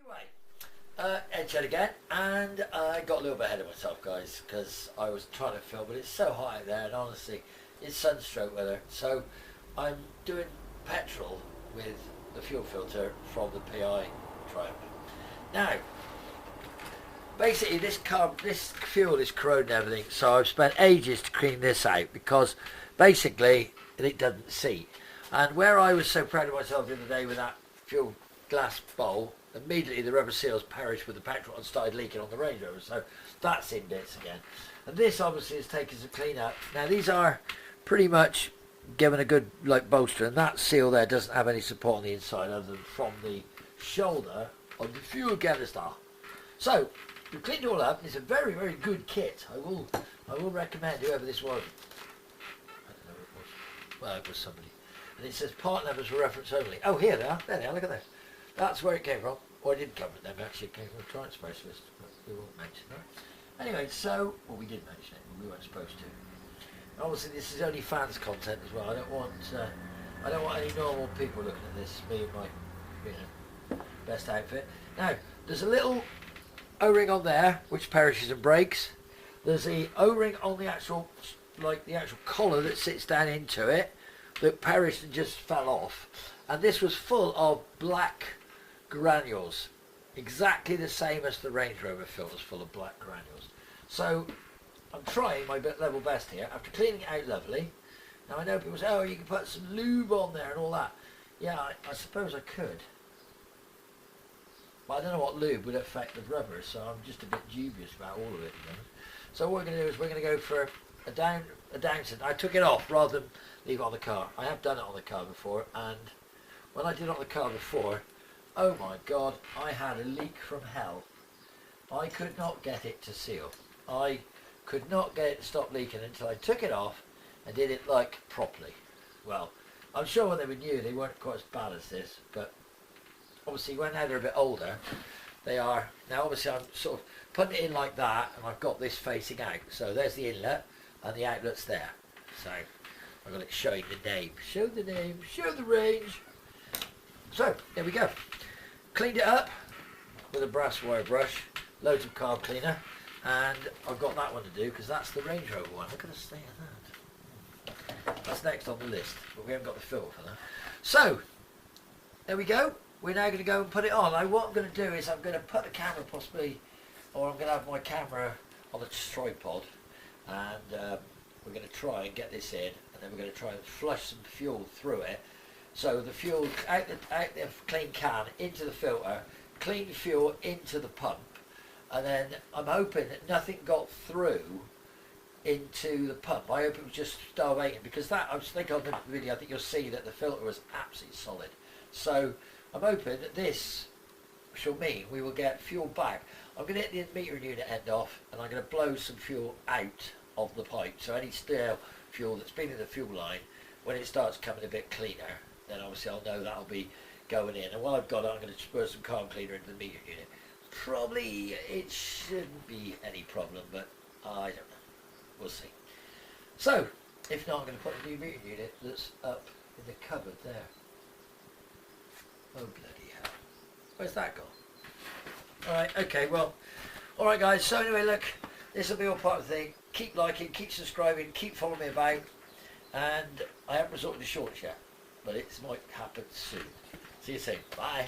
Anyway, EdShed again, and I got a little bit ahead of myself, guys, because I was trying to film, but it's so hot out there, and honestly, it's sunstroke weather. So I'm doing petrol with the fuel filter from the PI Triumph. Now, basically, this fuel is corroding everything, so I've spent ages to clean this out because basically it doesn't seat. And where I was so proud of myself the other day with that fuel glass bowl, immediately the rubber seals perished with the petrol and started leaking on the Range Rover, so that's in bits again. And this obviously has taken some clean up. Now these are pretty much given a good bolster, and that seal there doesn't have any support on the inside other than from the shoulder of the fuel canister. So we've cleaned it all up. It's a very, very good kit. I will recommend whoever this was. I don't know who it was. Well, it was somebody. And it says part numbers for reference only. Oh, here they are. There they are. Look at this. That's where it came from. Well, it didn't come from them. Actually, it came from a Triumph specialist. But we won't mention that. Anyway, so we did mention it, but we weren't supposed to. Obviously, this is only fans content as well. I don't want any normal people looking at this. Me in my, best outfit. Now, there's a little O-ring on there which perishes and breaks. There's the O-ring on the actual, the actual collar that sits down into it, that perished and just fell off. And this was full of black granules, exactly the same as the Range Rover filter's full of black granules. So I'm trying my level best here after cleaning it out lovely. Now I know people say, oh, you can put some lube on there and all that. Yeah, I suppose I could. But I don't know what lube would affect the rubber, so I'm just a bit dubious about all of it. So what we're going to do is we're going to go for a down set. I took it off rather than leave it on the car. I have done it on the car before, and when I did it on the car before, oh my God, I had a leak from hell. I could not get it to seal. I could not get it to stop leaking until I took it off and did it properly. Well, I'm sure when they were new they weren't quite as bad as this, but obviously when they're a bit older, they are. Now obviously I'm sort of putting it in like that, and I've got this facing out. So there's the inlet and the outlet's there. So I've got it showing the name. Show the name, show the range. So there we go. Cleaned it up with a brass wire brush, loads of carb cleaner, and I've got that one to do because that's the Range Rover one. Look at the state of that. That's next on the list, but we haven't got the filter for that. So there we go. We're now going to go and put it on. Now what I'm going to do is I'm going to put the camera possibly, or I'm going to have my camera on a tripod, and we're going to try and get this in, and then we're going to try and flush some fuel through it. So the fuel out the clean can into the filter, clean fuel into the pump, and then I'm hoping that nothing got through into the pump. I hope it was just starvation, because that, I was thinking on the video, I think you'll see that the filter was absolutely solid. So I'm hoping that this shall mean we will get fuel back. I'm going to hit the metering unit end off, and I'm going to blow some fuel out of the pipe. So any stale fuel that's been in the fuel line, when it starts coming a bit cleaner, then obviously I'll know that'll be going in. And while I've got it, I'm going to spur some carb cleaner into the metering unit. Probably it shouldn't be any problem, but I don't know. We'll see. So, if not, I'm going to put a new metering unit that's up in the cupboard there. Oh bloody hell. Where's that gone? Alright, okay, well, alright guys, so anyway, look, this will be all part of the thing. Keep liking, keep subscribing, keep following me about, and I haven't resorted to shorts yet, but it might happen soon. See you soon. Bye.